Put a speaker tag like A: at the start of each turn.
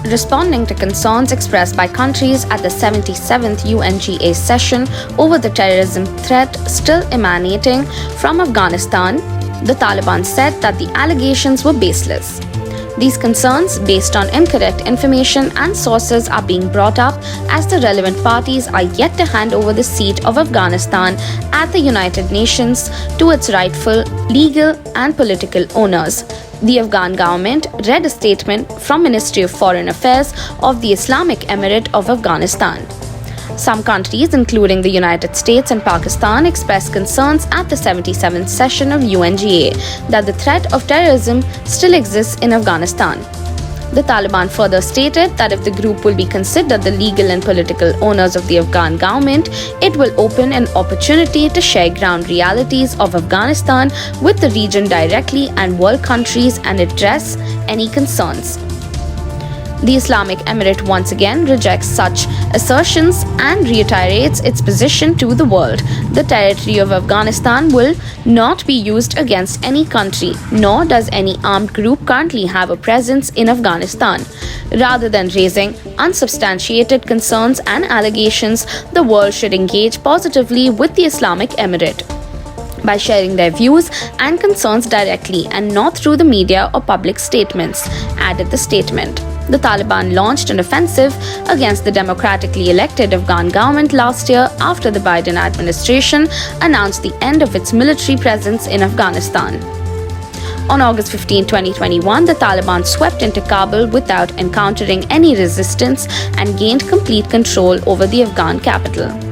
A: responding to concerns expressed by countries at the 77th UNGA session over the terrorism threat still emanating from Afghanistan, the Taliban said that the allegations were baseless. These concerns, based on incorrect information and sources, are being brought up as the relevant parties are yet to hand over the seat of Afghanistan at the United Nations to its rightful legal and political owners. The Afghan government read a statement from Ministry of Foreign Affairs of the Islamic Emirate of Afghanistan. Some countries, including the United States and Pakistan, expressed concerns at the 77th session of UNGA that the threat of terrorism still exists in Afghanistan. The Taliban further stated that if the group will be considered the legal and political owners of the Afghan government, it will open an opportunity to share ground realities of Afghanistan with the region directly and world countries and address any concerns. The Islamic Emirate once again rejects such assertions and reiterates its position to the world. The territory of Afghanistan will not be used against any country, nor does any armed group currently have a presence in Afghanistan. Rather than raising unsubstantiated concerns and allegations, the world should engage positively with the Islamic Emirate by sharing their views and concerns directly and not through the media or public statements, added the statement. The Taliban launched an offensive against the democratically elected Afghan government last year after the Biden administration announced the end of its military presence in Afghanistan. On August 15, 2021, the Taliban swept into Kabul without encountering any resistance and gained complete control over the Afghan capital.